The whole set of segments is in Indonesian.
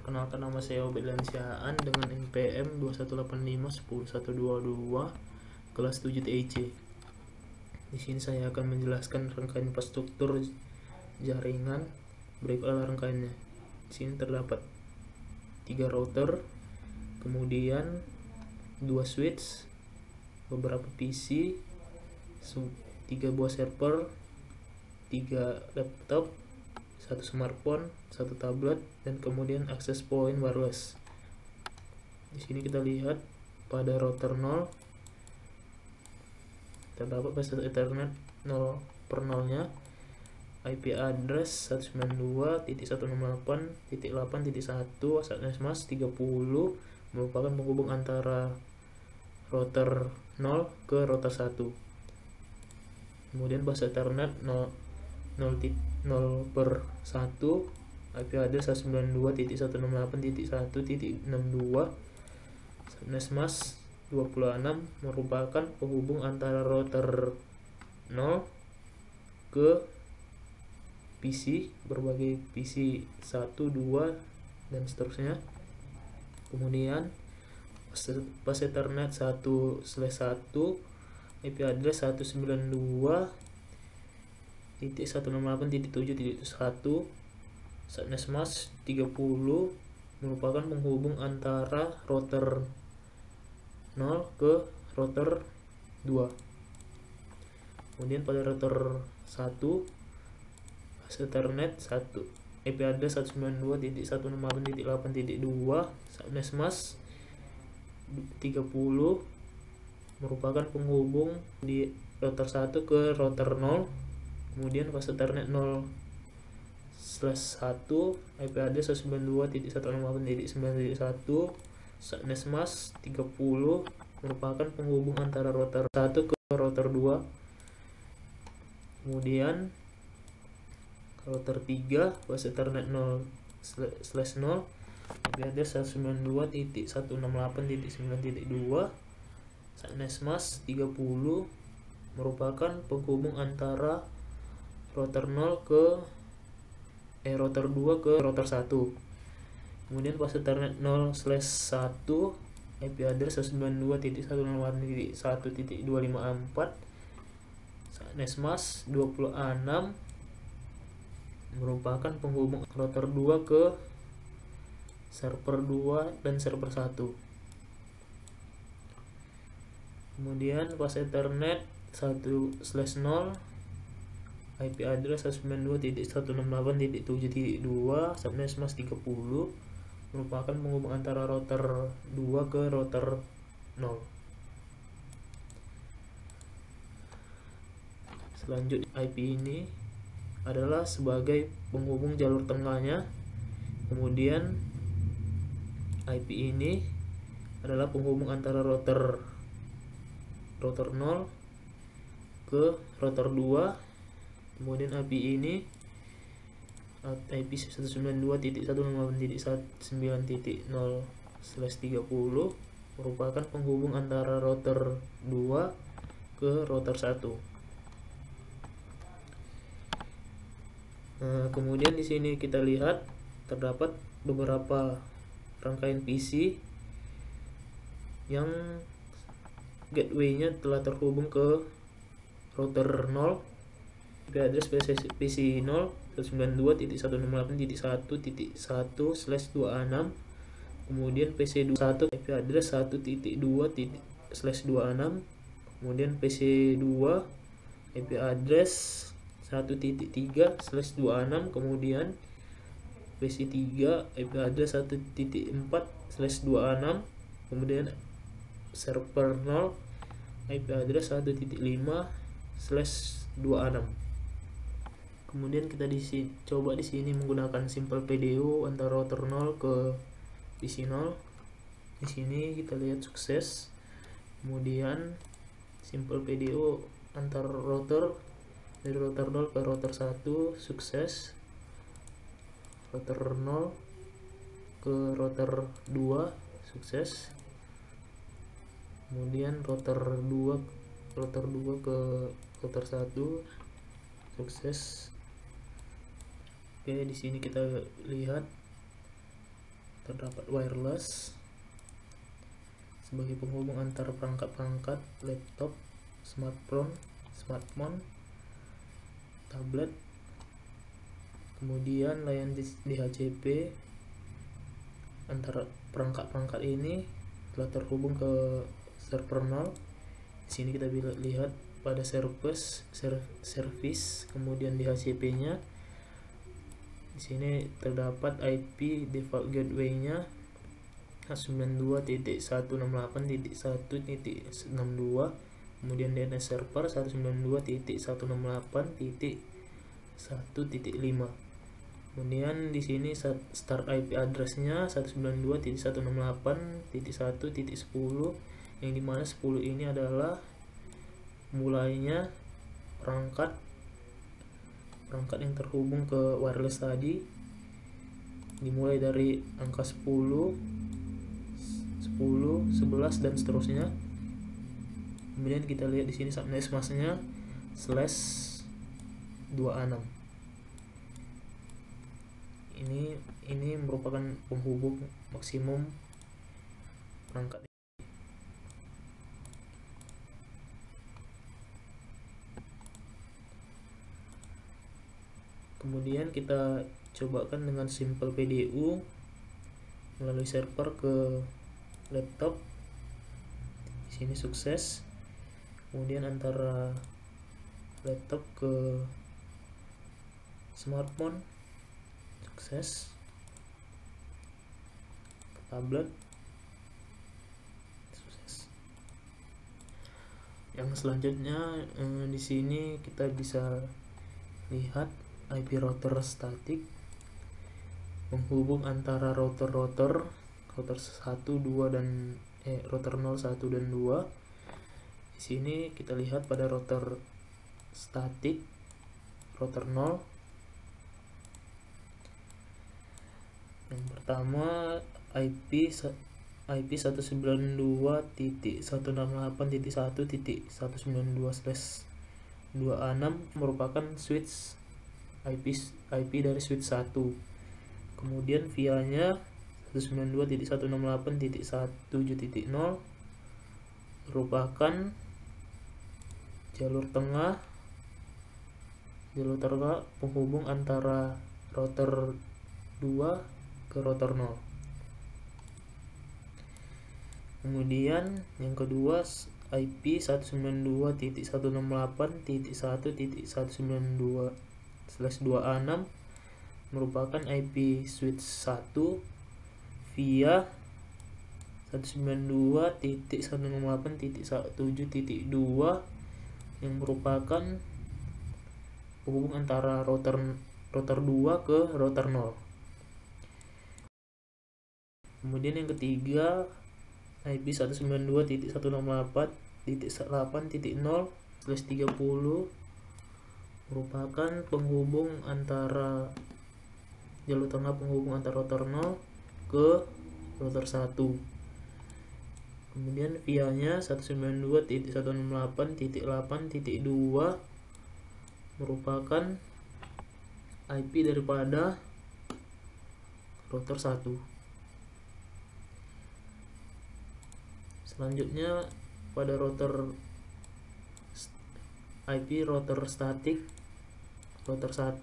Perkenalkan, nama saya Obed Lansiaan dengan NPM 2185 kelas 7 TIC. Di sini saya akan menjelaskan rangkaian infrastruktur jaringan. Berikutlah rangkaiannya. Di sini terdapat 3 router, kemudian 2 switch, beberapa PC, 3 buah server, 3 laptop, 1 smartphone, 1 tablet, dan kemudian access point wireless. Di sini kita lihat pada router 0 terdapat basis Ethernet 0 per 0-nya, IP address 192.168.8.1, subnet mask 30, merupakan penghubung antara router 0 ke router 1. Kemudian basis Ethernet 0 per 1, IP address 192.168.1.62, subnet mask 26, merupakan penghubung antara router 0 ke PC, berbagai PC 1, 2, dan seterusnya. Kemudian bus Ethernet 1/1, IP address 192.168.7.1, subnet mask 30, merupakan penghubung antara router 0 ke router 2. Kemudian pada router 1, bus Ethernet 1, IP address 192.168.8.2, subnet mask 30, merupakan penghubung di router 1 ke router 0. Kemudian bus Ethernet 0/1, IP address 192.168.9.1, subnet mask 30, merupakan penghubung antara router 1 ke router 2. Kemudian router 3, bus Ethernet 0/0, IP address 192.168.9.2, subnet mask 30, merupakan penghubung antara router 0 ke router 2 ke router 1. Kemudian bus Ethernet 0/1, IP address 192.168.1.254, subnet mask 26, merupakan penghubung router 2 ke server 2 dan server 1. Kemudian bus Ethernet 1/0, IP address 192.168.7.2, subnet mask 30, merupakan penghubung antara router 2 ke router 0. Selanjutnya, IP ini adalah sebagai penghubung jalur tengahnya. Kemudian IP ini adalah penghubung antara router 0 ke router 2. Kemudian IP ini IP 192.168.9.0/30 merupakan penghubung antara router 2 ke router 1. Kemudian di sini kita lihat terdapat beberapa rangkaian PC yang gateway-nya telah terhubung ke router 0. IP address PC 0 192.168.1.1/26. Kemudian PC 1 IP address 1.2/26. Kemudian PC 2 IP address 1.3/26. Kemudian PC 3 IP address 1.4/26. Kemudian server 0 IP address 1.5/26. Kemudian kita coba di sini menggunakan simple PDU antara router 0 ke PC 0. Di sini kita lihat sukses. Kemudian simple PDU antar router dari router 0 ke router 1 sukses. Router 0 ke router 2 sukses. Kemudian router 2 ke router 1 sukses. Oke, di sini kita lihat terdapat wireless sebagai penghubung antar perangkat-perangkat laptop, smartphone, tablet. Kemudian layanan DHCP antara perangkat-perangkat ini telah terhubung ke server 0. Di sini kita bisa lihat pada service, kemudian DHCP-nya. Di sini terdapat IP default gateway-nya 192.168.1.62, kemudian DNS server 192.168.1.5. Kemudian di sini start IP address-nya 192.168.1.10, yang dimana 10 ini adalah mulainya perangkat yang terhubung ke wireless tadi, dimulai dari angka 10, 11 dan seterusnya. Kemudian kita lihat di sini subnet masknya /26. Ini merupakan penghubung maksimum perangkat. Kemudian kita cobakan dengan simple PDU melalui server ke laptop. Di sini sukses. Kemudian antara laptop ke smartphone sukses, ke tablet sukses. Yang selanjutnya di sini kita bisa lihat IP router statik menghubung antara router 1, 2 dan router 0, 1 dan 2. Di sini kita lihat pada router statik, router 0. Yang pertama IP 192.168.1.192/26 merupakan switch IP dari switch 1. Kemudian via-nya 192.168.1.0 merupakan jalur tengah penghubung antara router 2 ke router 0. Kemudian yang kedua IP 192.168.1.192/26 merupakan IP switch 1 via 192.168.1.7.2 yang merupakan penghubung antara router 2 ke router 0. Kemudian yang ketiga IP 192.168.8.0/30 merupakan penghubung antara jalur tengah penghubung antara router 0 ke router 1. Kemudian via-nya 192.168.8.2 merupakan IP daripada router 1. Selanjutnya pada IP router statik router 1,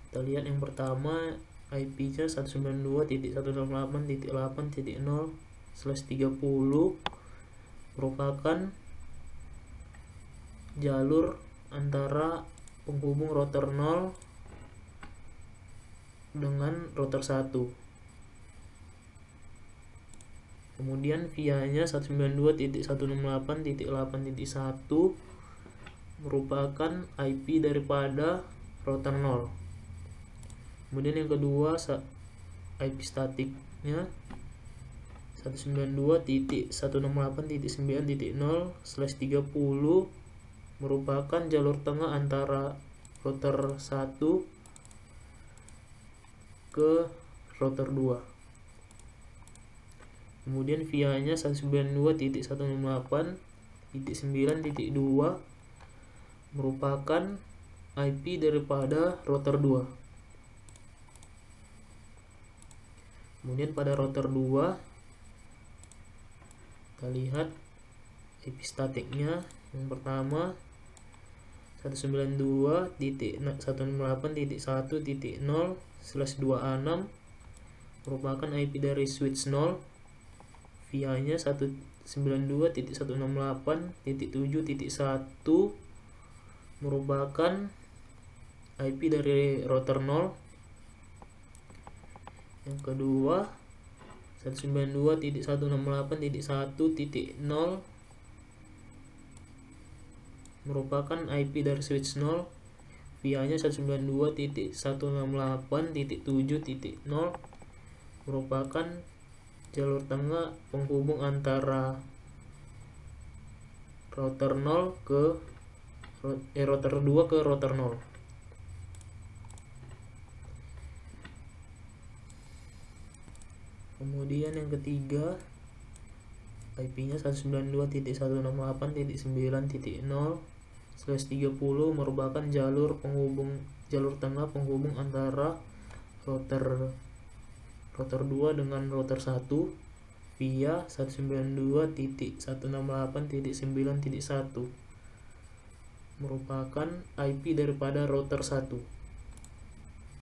kita lihat yang pertama IP-nya 192.168.8.0/30 merupakan jalur antara penghubung router 0 dengan router 1. Kemudian via-nya 192.168.8.1 merupakan IP daripada router 0. Kemudian yang kedua IP statiknya 192.168.9.0/30 merupakan jalur tengah antara router 1 ke router 2. Kemudian via-nya 192.168.9.2 merupakan IP daripada router 2. Kemudian pada router 2 kita lihat IP statiknya. Yang pertama 192.168.1.0/26 merupakan IP dari switch 0. VIA-nya 192.168.7.1 merupakan IP dari router 0. Yang kedua 192.168.1.0 merupakan IP dari switch 0. VIA-nya 192.168.7.0 merupakan jalur tengah penghubung antara router 0 ke router 2 ke router 0. Kemudian yang ketiga IP-nya 192.168.9.0/30 merupakan jalur tengah penghubung antara router 2 dengan router 1 via 192.168.9.1 merupakan IP daripada router 1.